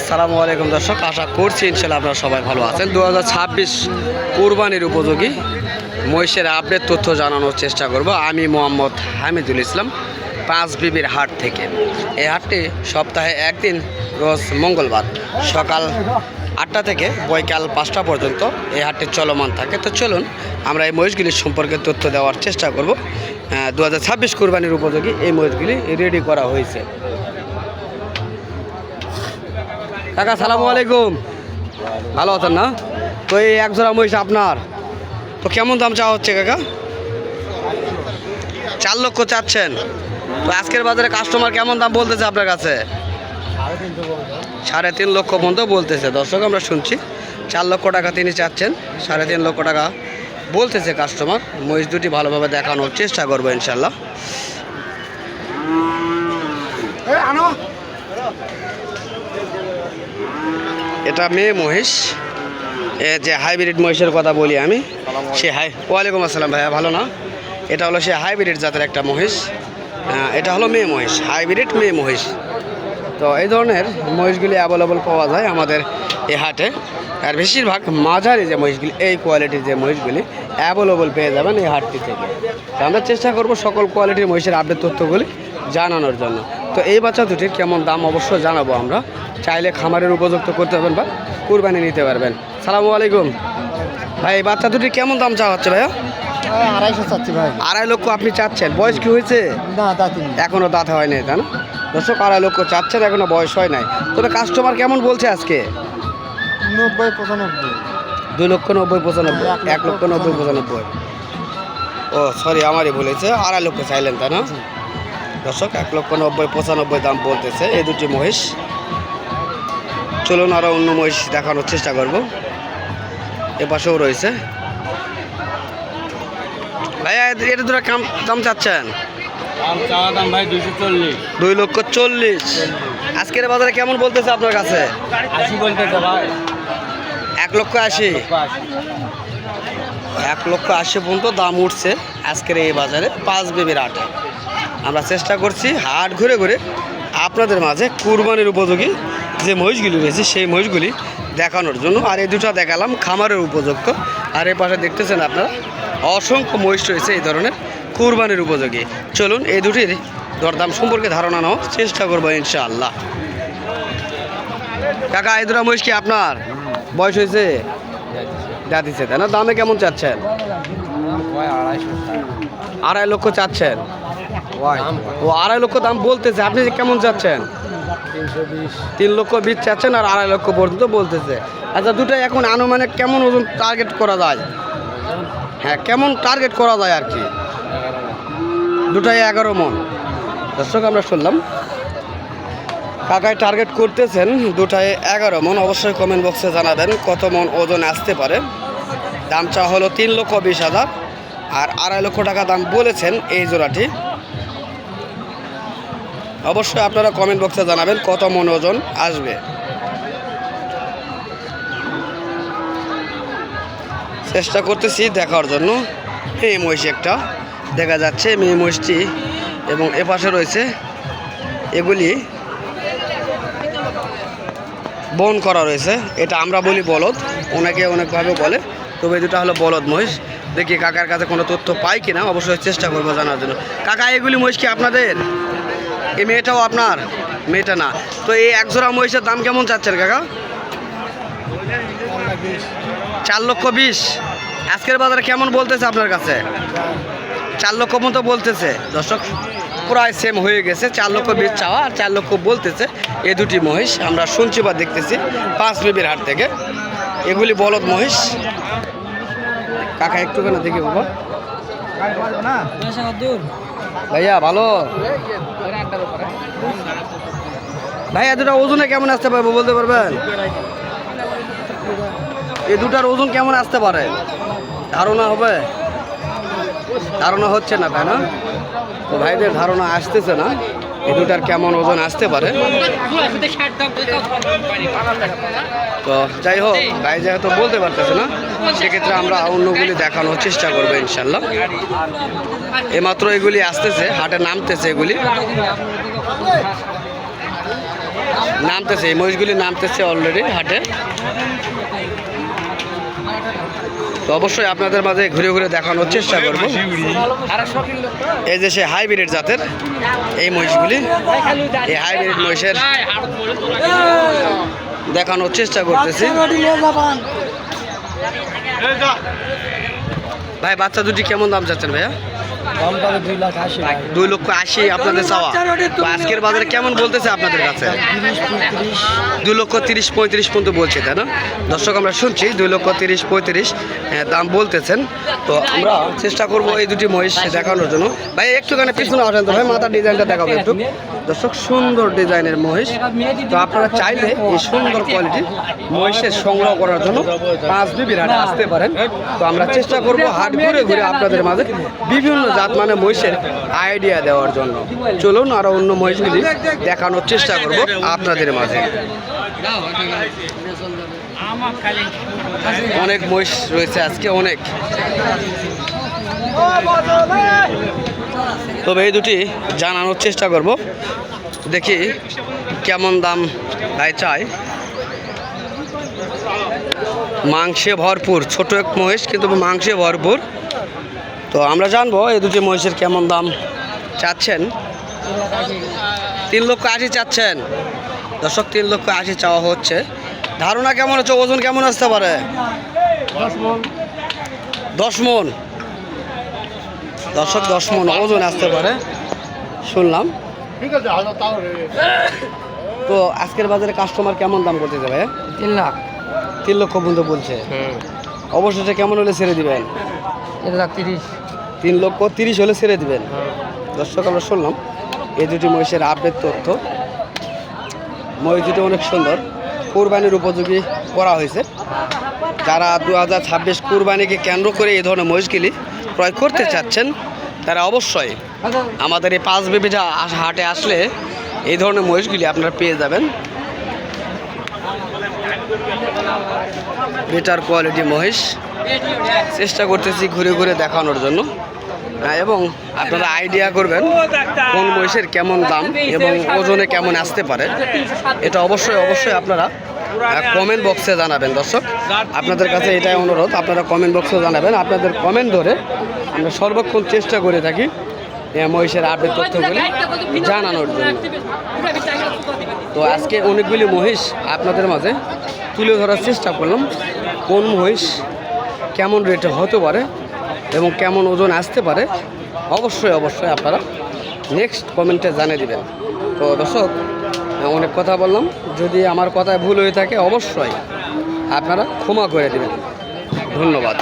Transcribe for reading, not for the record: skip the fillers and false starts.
আসসালামু আলাইকুম দর্শক, আশা করছি ইনশাল্লাহ আপনারা সবাই ভালো আছেন। 2026 কুরবানির উপযোগী মহিষের আপডেট তথ্য জানানোর চেষ্টা করব। আমি মোহাম্মদ হামিদুল ইসলাম, পাঁচ বিবির হাট থেকে। এই হাটটি সপ্তাহে একদিন, রোজ মঙ্গলবার সকাল 8টা থেকে বৈকাল 5টা পর্যন্ত এই হাটটি চলমান থাকে। তো চলুন আমরা এই মহিষগুলির সম্পর্কে তথ্য দেওয়ার চেষ্টা করব। 2026 কুরবানির উপযোগী এই মহিষগুলি রেডি করা হয়েছে। কাকা সালামু আলাইকুম, ভালো আছেন না? তো এই এক জোড়া মহিষ আপনার, তো কেমন দাম চাওয়া হচ্ছে কাকা? 4 লক্ষ চাচ্ছেন। তো আজকের বাজারে কাস্টমার কেমন দাম বলতেছে আপনার কাছে? 3.5 লক্ষ পর্যন্ত বলতেছে। দর্শক আমরা শুনছি 4 লক্ষ টাকা তিনি চাচ্ছেন, 3.5 লক্ষ টাকা বলতেছে কাস্টমার। মহিষ দুটি ভালোভাবে দেখানোর চেষ্টা করবো ইনশাল্লাহ। এটা মেয়ে মহিষ, যে হাইব্রিড মহিষের কথা বলি আমি, সে ওয়ালাইকুম আসসালাম ভাইয়া, ভালো না? এটা হলো সে হাইব্রিড জাতের একটা মহিষ। এটা হলো মেয়ে মহিষ, হাইব্রিড মেয়ে মহিষ। তো এই ধরনের মহিষগুলি অ্যাভেলেবল পাওয়া যায় আমাদের এই হাটে। আর বেশিরভাগ মাঝারি যে মহিষগুলি, এই কোয়ালিটির যে মহিষগুলি অ্যাভেলেবল পেয়ে যাবেন এই হাটটি থেকে। তো আমরা চেষ্টা করব সকল কোয়ালিটির মহিষের আপডেট তথ্যগুলি জানানোর জন্য। তো এই বাচ্চা দুটির কেমন দাম অবশ্যই জানাবো আমরা। চাইলে খামারের উপযুক্ত করতে পারবেন বা কুরবানি নিতে পারবেন। সালামু আলাইকুম ভাই, এই বাচ্চা দুটির কেমন দাম চাওয়া হচ্ছে ভাইয়া? 250 চাচ্ছি ভাই। 2.5 লক্ষ আপনি চাচ্ছেন। বয়স কি হয়েছে? না, দাঁতিনি এখনও দাঁত হয় নাই, তাই না? দর্শক 2.5 লক্ষ চাচ্ছেন, এখনো বয়স হয় নাই। তবে কাস্টমার কেমন বলছে আজকে? 90-95। 2 লক্ষ 90-95, 1 লক্ষ 90-95। ও সরি, আমারই বলেছে, 2.5 লক্ষ চাইলেন তাই না? দর্শক 1 লক্ষ 90-95 দাম বলতেছে এই দুটি মহিষ। চলুন আরও অন্য মহিষ দেখানোর চেষ্টা করব। এ পাশেও রয়েছে ভাইয়া, এটা দুটো দাম চাচ্ছেন? দাম ভাই 240। 2 লক্ষ 40। আজকের বাজারে কেমন বলতেছে আপনার কাছে? 80 বলতেছে ভাই। 1 লক্ষ 80। 1 লক্ষ 80 পর্যন্ত দাম উঠছে আজকের এই বাজারে, পাঁচ বিবির হাটে। আমরা চেষ্টা করছি হাট ঘুরে ঘুরে আপনাদের মাঝে কুরবানির উপযোগী যে মহিষগুলি রয়েছে সেই মহিষগুলি দেখানোর জন্য। আর এই দুটো দেখালাম খামারের উপযুক্ত। আর এই পাশে দেখতেছেন আপনারা অসংখ্য মহিষ রয়েছে এই ধরনের কুরবানির উপযোগী। চলুন এই দুটির দরদাম সম্পর্কে ধারণা নেওয়ার চেষ্টা করবো ইনশাআল্লাহ। কাকা এই দুটো মহিষ কি আপনার? বয়স হয়েছে, দাঁতিছে তাই না? দামে কেমন চাচ্ছেন? 2.5 লক্ষ চাচ্ছেন। ও 2.5 লক্ষ দাম বলতেছে, আপনি কেমন চাচ্ছেন? 3 লক্ষ 20 চাচ্ছেন আর 2.5 লক্ষ পর্যন্ত বলতেছে। আচ্ছা, দুটাই এখন আনুমানিক কেমন ওজন টার্গেট করা যায়? হ্যাঁ, কেমন টার্গেট করা যায় আর কি? দুটাই 11 মন। দর্শক আমরা শুনলাম কাকায় টার্গেট করতেছেন দুটাই 11 মন। অবশ্যই কমেন্ট বক্সে জানাবেন কত মন ওজন আসতে পারে। দাম চা হলো 3 লক্ষ 20,000 আর 2.5 লক্ষ টাকা দাম বলেছেন এই জোড়াটি। অবশ্যই আপনারা কমেন্ট বক্সে জানাবেন কত মন ওজন আসবে। চেষ্টা করতেছি দেখার জন্য। এই মহিষ একটা দেখা যাচ্ছে, মেয়ে মহিষটি, এবং এপাশে রয়েছে এগুলি বন করা রয়েছে। এটা আমরা বলি বলদ, অনেকে অনেকভাবে বলে। তবে দুটা হলো বলদ মহিষ। দেখি কাকার কাছে কোনো তথ্য পাই কিনা, অবশ্যই চেষ্টা করবো জানার জন্য। কাকা এগুলি মহিষ কি আপনাদের? এই মেয়েটাও আপনার? মেয়েটা না। তো এই এক জোড়া মহিষের দাম কেমন চাচ্ছেন কাকা? 4 লক্ষ 20। আজকের বাজারে কেমন বলতেছে আপনার কাছে? 4 লক্ষ মতো বলতেছে। দর্শক প্রায় সেম হয়ে গেছে, 4 লক্ষ 20 চাওয়া আর 4 লক্ষ বলতেছে এই দুটি মহিষ। আমরা শুনছি বা দেখতেছি পাঁচ বিবির হাট থেকে। এগুলি বলদ মহিষ। কাকা একটু কেন দেখি বাবা। ভাইয়া ভালো? ভাইয়া দুটা ওজনে কেমন আসতে পারবো বলতে পারবেন? এই দুটার ওজন কেমন আসতে পারে ধারণা হবে? ধারণা হচ্ছে না তাই না? তো ভাইদের ধারণা আসতেছে না এই দুটার কেমন ওজন আসতে পারে। তো যাই হোক, ভাই যেহেতু বলতে পারতেছে না, সেক্ষেত্রে আমরা অন্যগুলি দেখানোর চেষ্টা করবো ইনশাল্লাহ। এইমাত্র এগুলি আসতেছে, হাটে নামতেছে এগুলি। নামতেছে, এই মহিষগুলি নামতেছে অলরেডি হাটে। তো অবশ্যই আপনাদের মাঝে ঘুরে ঘুরে দেখানোর চেষ্টা করব। এই যে সে হাইব্রিড জাতের এই মহিষগুলি, এই হাইব্রিড মহিষের দেখানোর চেষ্টা করতেছি। ভাই বাচ্চা দুটি কেমন দাম চাচ্ছেন ভাইয়া? দাম পাবে 2,80,000 ভাই। 2,80,000 আপনাদের চাওয়া। তো আজকের বাজারে কেমন বলতেছে আপনাদের কাছে? 2,30,000 পর্যন্ত বলছে, তাই না? দর্শক আমরা শুনছি 2,30,000 দাম বলতেছেন। তো আমরা চেষ্টা করব এই দুটি মহিষ দেখানোর জন্য। ভাই একটুখানি পিছনে আসেন তো ভাই, মাথার ডিজাইনটা দেখাবো একটু। দর্শক সুন্দর ডিজাইনের মহিষ। তো আপনারা চাইলে এই সুন্দর কোয়ালিটির মহিষের সংগ্রহ করার জন্য পাঁচ বিবির হাটে আসতে পারেন। তো আমরা চেষ্টা করব হাট ঘুরে ঘুরে আপনাদের মাঝে বিভিন্ন জাত মানে মহিষের আইডিয়া দেওয়ার জন্য। চলুন আরো অন্য মহিষগুলি দেখানোর চেষ্টা করব আপনাদের মাঝে। অনেক মহিষ রয়েছে আজকে, অনেক। তবে এই দুটি জানানোর চেষ্টা করব, দেখি কেমন দাম ভাই চাই। মাংসে ভরপুর, ছোট এক মহিষ কিন্তু মাংসে ভরপুর। তো আমরা জানবো এই দুটি মহিষের কেমন দাম চাচ্ছেন। 3,80,000 চাচ্ছেন দর্শক, 3,80,000 চাওয়া হচ্ছে। ধারণা কেমন হচ্ছে, ওজন কেমন আসতে পারে? 10 মণ দর্শক, 10 মণ ওজন আসতে পারে শুনলাম। তো আজকের বাজারে কাস্টমার কেমন দাম করতেছে ভাই? 3 লাখ। 3 লক্ষ পর্যন্ত বলছে। অবশেষে কেমন হলে ছেড়ে দিবেন? 1,30,000। 3,30,000 হলে ছেড়ে দিবেন। দর্শক আমরা শুনলাম এই দুটি মহিষের আপডেট তথ্য। মহিষ দুটি অনেক সুন্দর, কুরবানির উপযোগী করা হয়েছে। যারা 2026 কুরবানিকে কেন্দ্র করে এই ধরনের মহিষগুলি ক্রয় করতে চাচ্ছেন তারা অবশ্যই আমাদের এই পাঁচ বিবিধা হাটে আসলে এই ধরনের মহিষগুলি আপনারা পেয়ে যাবেন। বেটার কোয়ালিটি মহিষ চেষ্টা করতেছি ঘুরে ঘুরে দেখানোর জন্য, এবং আপনারা আইডিয়া করবেন কোন মহিষের কেমন দাম এবং ওজনে কেমন আসতে পারে। এটা অবশ্যই আপনারা কমেন্ট বক্সে জানাবেন। দর্শক আপনাদের কাছে এটাই অনুরোধ, আপনারা কমেন্ট বক্সে জানাবেন। আপনাদের কমেন্ট ধরে আমরা সর্বক্ষণ চেষ্টা করে থাকি মহিষের আপডেট তথ্যগুলি জানানোর জন্য। তো আজকে অনেকগুলি মহিষ আপনাদের মাঝে তুলে ধরার চেষ্টা করলাম, কোন মহিষ কেমন রেটে হতে পারে এবং কেমন ওজন আসতে পারে। অবশ্যই আপনারা নেক্সট কমেন্টে জানিয়ে দিবেন। তো দর্শক অনেক কথা বললাম, যদি আমার কথায় ভুল হয়ে থাকে অবশ্যই আপনারা ক্ষমা করে দেবেন। ধন্যবাদ।